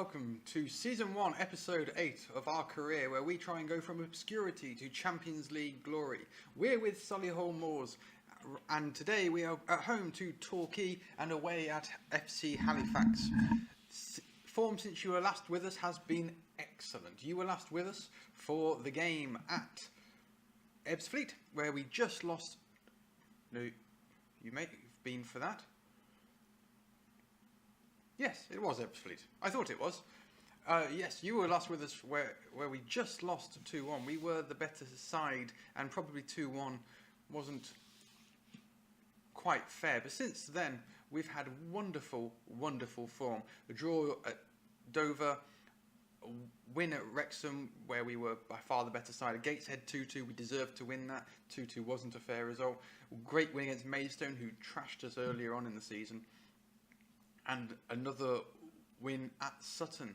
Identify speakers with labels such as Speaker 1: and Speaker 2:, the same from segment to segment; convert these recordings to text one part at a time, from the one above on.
Speaker 1: welcome to Season 1, Episode 8 of our career, where we try and go from obscurity to Champions League glory. We're with Solihull MOORS, and today we are at home to Torquay and away at FC Halifax. Form since you were last with us has been excellent. You were last with us for the game at Ebbsfleet, where we just lost... No, you may have been for that. Yes, it was Ebbsfleet. I thought it was. Yes, you were last with us where we just lost 2-1. We were the better side, and probably 2-1 wasn't quite fair. But since then, we've had wonderful, wonderful form. A draw at Dover, a win at Wrexham, where we were by far the better side. At Gateshead 2-2, we deserved to win that. 2-2 wasn't a fair result. Great win against Maidstone, who trashed us earlier on in the season. And another win at Sutton.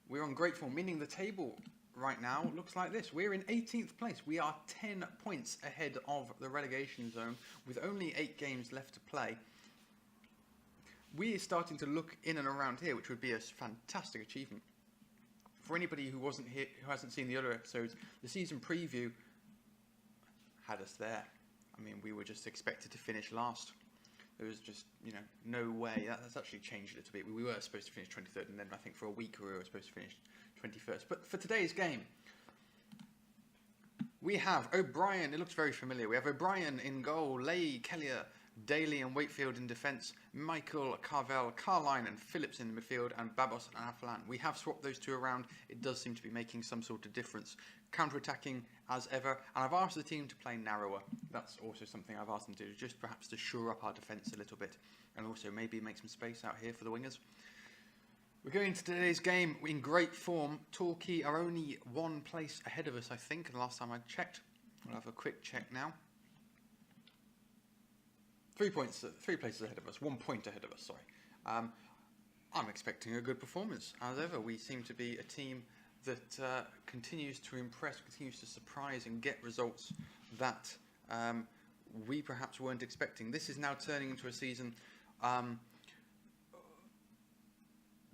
Speaker 1: We're on great form, meaning the table right now looks like this. We're in 18th place. We are 10 points ahead of the relegation zone with only 8 games left to play. We are starting to look in and around here, which would be a fantastic achievement. For anybody who wasn't here, who hasn't seen the other episodes, the season preview had us there. I mean, we were just expected to finish last. There was just, no way. That's actually changed a little bit. We were supposed to finish 23rd, and then I think for a week we were supposed to finish 21st. But for today's game, we have O'Brien. It looks very familiar. We have O'Brien in goal, Leigh, Kellier, Daly and Wakefield in defence, Michael, Carvel, Carline and Phillips in the midfield, and Babos and Afalan. We have swapped those two around. It does seem to be making some sort of difference. Counter-attacking as ever, and I've asked the team to play narrower. That's also something I've asked them to do, just perhaps to shore up our defence a little bit, and also maybe make some space out here for the wingers. We're going into today's game in great form. Torquay are only 1 place ahead of us, I think, the last time I checked. We'll have a quick check now. 3 places ahead of us, 1 point ahead of us, sorry. I'm expecting a good performance. As ever, we seem to be a team that continues to impress, continues to surprise and get results that we perhaps weren't expecting. This is now turning into a season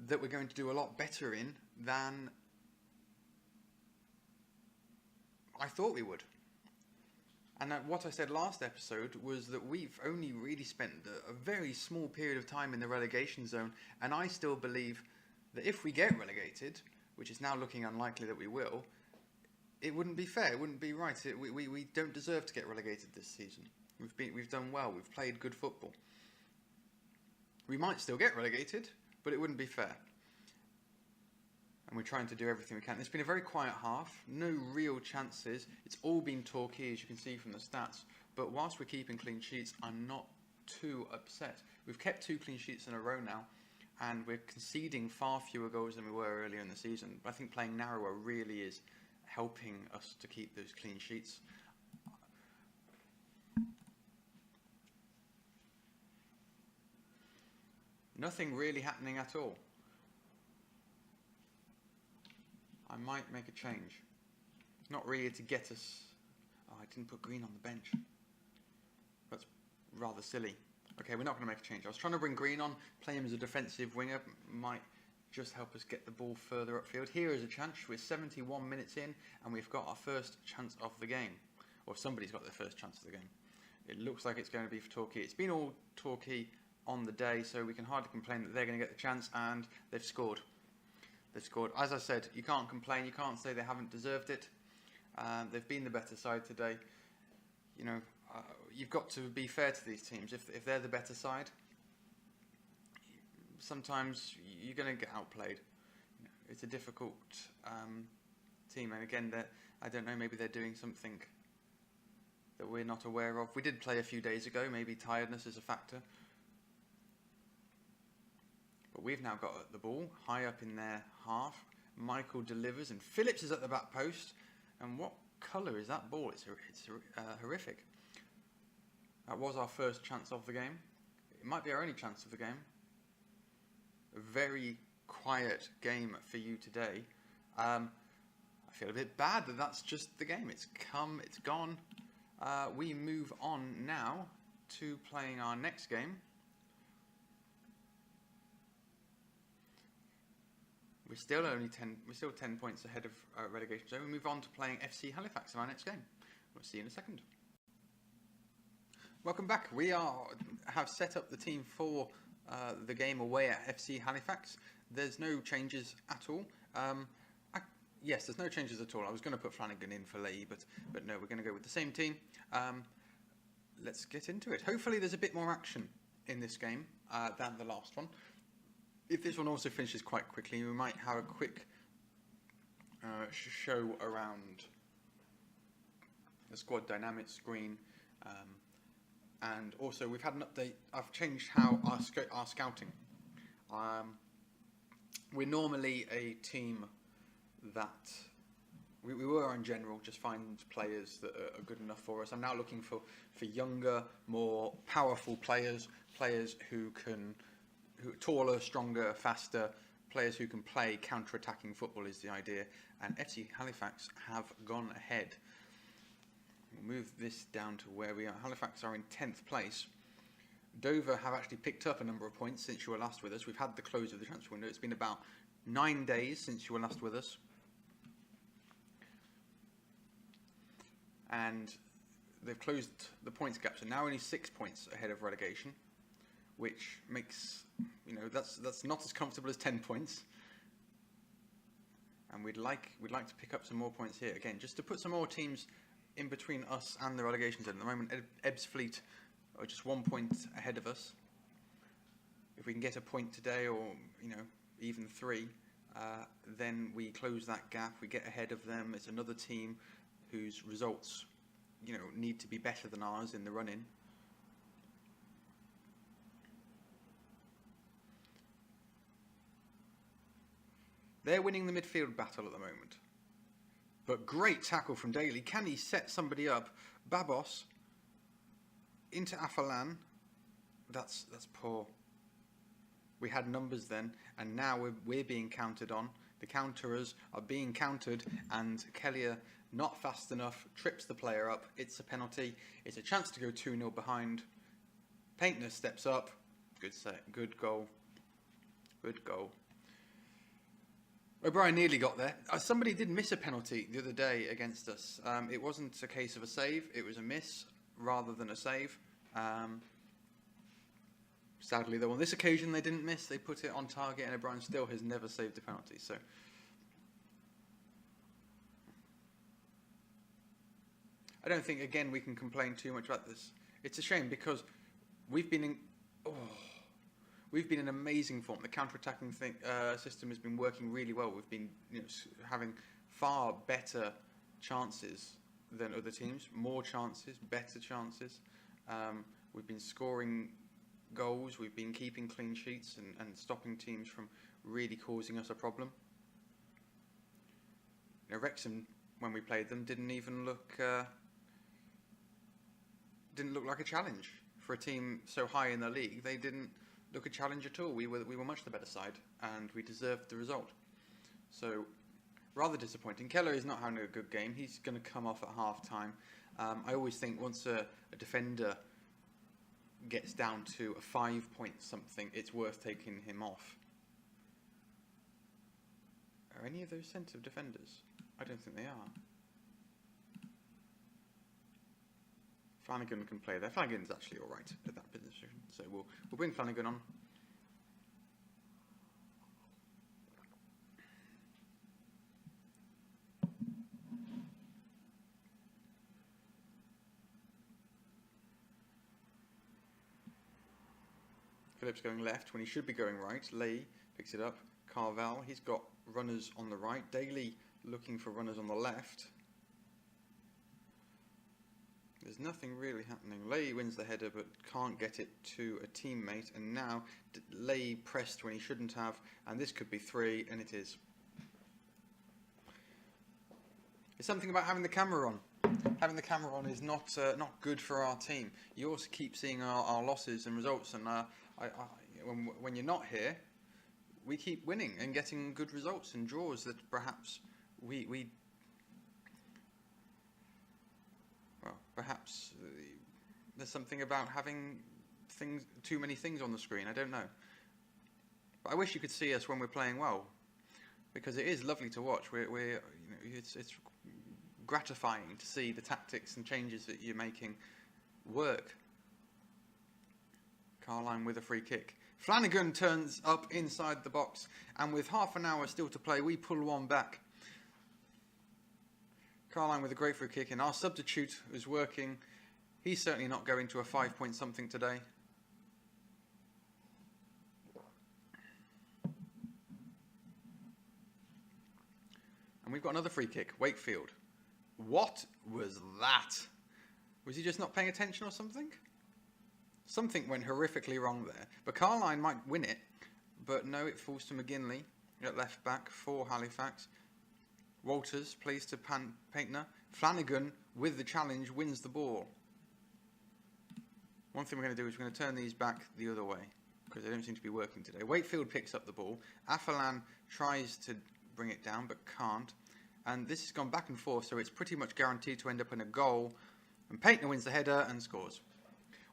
Speaker 1: that we're going to do a lot better in than I thought we would. And what I said last episode was that we've only really spent a very small period of time in the relegation zone, and I still believe that if we get relegated, which is now looking unlikely that we will, it wouldn't be fair, it wouldn't be right. We don't deserve to get relegated this season. We've done well, we've played good football. We might still get relegated, but it wouldn't be fair. And we're trying to do everything we can. It's been a very quiet half, no real chances. It's all been Torquay, as you can see from the stats. But whilst we're keeping clean sheets, I'm not too upset. We've kept 2 clean sheets in a row now, and we're conceding far fewer goals than we were earlier in the season. But I think playing narrower really is helping us to keep those clean sheets. Nothing really happening at all. I might make a change. Not really to get us... Oh, I didn't put Green on the bench. That's rather silly. Okay, we're not going to make a change. I was trying to bring Green on, play him as a defensive winger. Might just help us get the ball further upfield. Here is a chance. We're 71 minutes in, and we've got our first chance of the game. Or somebody's got their first chance of the game. It looks like it's going to be for Torquay. It's been all Torquay on the day, so we can hardly complain that they're going to get the chance, and they've scored. They've scored. As I said, you can't complain. You can't say they haven't deserved it. They've been the better side today. You've got to be fair to these teams. If they're the better side, sometimes you're going to get outplayed. It's a difficult team. And again, I don't know, maybe they're doing something that we're not aware of. We did play a few days ago. Maybe tiredness is a factor. But we've now got the ball high up in their half. Michael delivers, and Phillips is at the back post. And what colour is that ball? It's horrific. That was our first chance of the game. It might be our only chance of the game. A very quiet game for you today. I feel a bit bad that that's just the game. It's come, it's gone. We move on now to playing our next game. We're still only 10. We're still 10 points ahead of relegation zone. We move on to playing FC Halifax in our next game. We'll see you in a second. Welcome back. We have set up the team for the game away at FC Halifax. There's no changes at all. Yes, there's no changes at all. I was going to put Flanagan in for Leigh, but no, we're going to go with the same team. Let's get into it. Hopefully there's a bit more action in this game than the last one. If this one also finishes quite quickly, we might have a quick show around the squad dynamics screen. And also, we've had an update. I've changed how our scouting. We're normally a team that we were in general just find players that are good enough for us. I'm now looking for younger, more powerful players who are taller, stronger, faster, players who can play counter-attacking football is the idea. And FC Halifax have gone ahead. We'll move this down to where we are. Halifax are in 10th place. Dover have actually picked up a number of points since you were last with us. We've had the close of the transfer window. It's been about 9 days since you were last with us. And they've closed the points gap, so now only 6 points ahead of relegation, which makes, that's not as comfortable as 10 points. And we'd like to pick up some more points here again, just to put some more teams in between us and the relegation zone. At the moment, Ebbsfleet are just 1 point ahead of us. If we can get a point today, or even 3, then we close that gap. We get ahead of them. It's another team whose results, need to be better than ours in the run-in. They're winning the midfield battle at the moment. But great tackle from Daly. Can he set somebody up? Babos into Afalan. That's poor. We had numbers then, and now we're being counted on. The counterers are being countered, and Kellier, not fast enough, trips the player up. It's a penalty. It's a chance to go 2-0 behind. Paintner steps up. Good set. Good goal. Good goal. O'Brien nearly got there. Somebody did miss a penalty the other day against us. It wasn't a case of a save. It was a miss rather than a save. Sadly, though, on this occasion they didn't miss. They put it on target, and O'Brien still has never saved a penalty. So, I don't think, again, we can complain too much about this. It's a shame because we've been in amazing form. The counter-attacking system has been working really well. We've been having far better chances than other teams. More chances, better chances. We've been scoring goals. We've been keeping clean sheets and stopping teams from really causing us a problem. Wrexham, when we played them, didn't even look like a challenge for a team so high in the league. They didn't look a challenge at all. We were much the better side, and we deserved the result. So, rather disappointing. Keller is not having a good game. He's going to come off at half-time. I always think once a defender gets down to a 5-point something, it's worth taking him off. Are any of those centre defenders? I don't think they are. Flanagan can play there. Flanagan's actually all right at that position, so we'll bring Flanagan on. Phillips going left when he should be going right. Leigh picks it up. Carvel, he's got runners on the right. Daly looking for runners on the left. There's nothing really happening. Leigh wins the header but can't get it to a teammate, and now Leigh pressed when he shouldn't have, and this could be 3, and it is. It's something about having the camera on. Having the camera on is not good for our team. You also keep seeing our losses and results, and when you're not here, we keep winning and getting good results and draws that perhaps perhaps there's something about having too many things on the screen. I don't know. But I wish you could see us when we're playing well. because it is lovely to watch. It's gratifying to see the tactics and changes that you're making work. Carline with a free kick. Flanagan turns up inside the box, and with half an hour still to play, we pull one back. Carline with a great free kick, and our substitute is working. He's certainly not going to a 5-point something today. And we've got another free kick, Wakefield. What was that? Was he just not paying attention or something? Something went horrifically wrong there. But Carline might win it, but no, it falls to McGinley at left back for Halifax. Walters plays to Paintner. Flanagan, with the challenge, wins the ball. One thing we're going to do is we're going to turn these back the other way, because they don't seem to be working today. Wakefield picks up the ball. Afalan tries to bring it down, but can't. And this has gone back and forth, so it's pretty much guaranteed to end up in a goal. And Paintner wins the header and scores.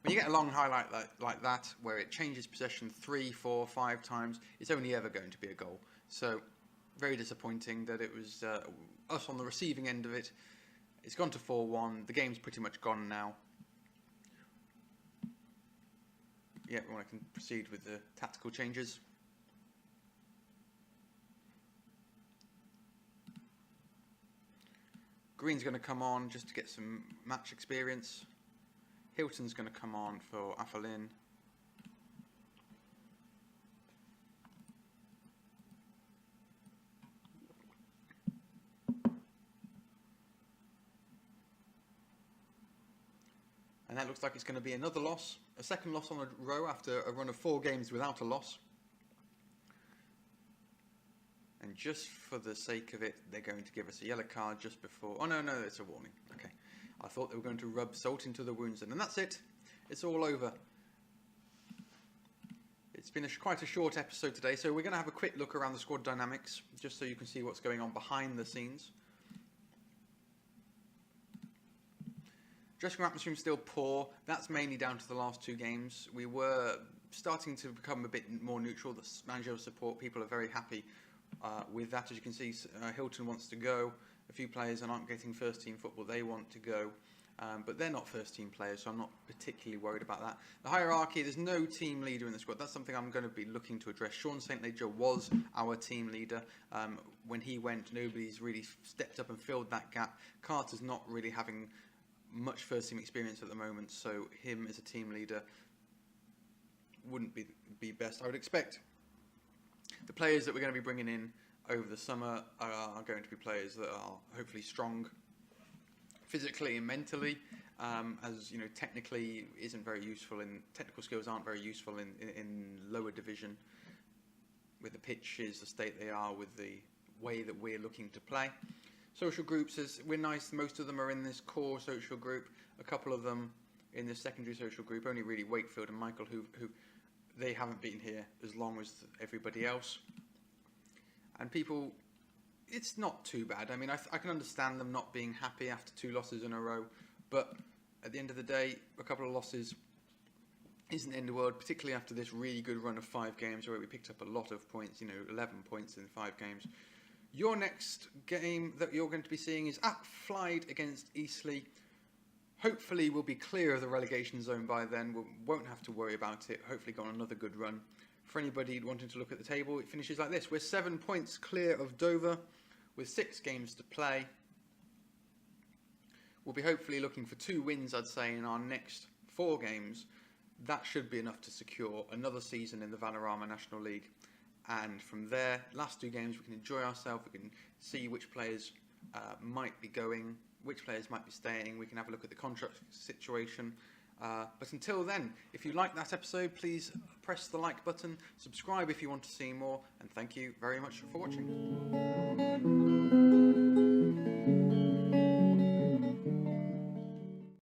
Speaker 1: When you get a long highlight like that, where it changes possession 3, 4, 5 times, it's only ever going to be a goal. So, very disappointing that it was us on the receiving end of it. It's gone to 4-1. The game's pretty much gone now. Yeah, I can proceed with the tactical changes. Green's going to come on just to get some match experience. Hilton's going to come on for Afalin. And that looks like it's going to be another loss. A second loss on a row after a run of 4 games without a loss. And just for the sake of it, they're going to give us a yellow card just before... Oh, no, it's a warning. Okay. I thought they were going to rub salt into the wounds, and that's it. It's all over. It's been quite a short episode today, so we're going to have a quick look around the squad dynamics, just so you can see what's going on behind the scenes. Dressing room atmosphere is still poor. That's mainly down to the last 2 games. We were starting to become a bit more neutral. The managerial support, people are very happy with that. As you can see, Hilton wants to go. A few players aren't getting first team football. They want to go. But they're not first team players, so I'm not particularly worried about that. The hierarchy, there's no team leader in the squad. That's something I'm going to be looking to address. Sean St. Ledger was our team leader. When he went, nobody's really stepped up and filled that gap. Carter's not really having much first team experience at the moment, so him as a team leader wouldn't be best. I would expect the players that we're going to be bringing in over the summer are going to be players that are hopefully strong physically and mentally, as you know, technically isn't very useful in technical skills aren't very useful in lower division, with the pitches the state they are, with the way that we're looking to play. Social groups, we're nice. Most of them are in this core social group. A couple of them in the secondary social group. Only really Wakefield and Michael, who they haven't been here as long as everybody else. And people, it's not too bad. I mean, I can understand them not being happy after 2 losses in a row. But at the end of the day, a couple of losses isn't the end of the world, particularly after this really good run of 5 games where we picked up a lot of points, 11 points in 5 games. Your next game that you're going to be seeing is at Flyde against Eastleigh. Hopefully we'll be clear of the relegation zone by then. We won't have to worry about it. Hopefully go on another good run. For anybody wanting to look at the table, it finishes like this. We're 7 points clear of Dover with 6 games to play. We'll be hopefully looking for 2 wins, I'd say, in our next 4 games. That should be enough to secure another season in the Vanarama National League. And from there, last 2 games, we can enjoy ourselves. We can see which players might be going, which players might be staying. We can have a look at the contract situation. But until then, if you like that episode, please press the like button, subscribe if you want to see more, and thank you very much for watching.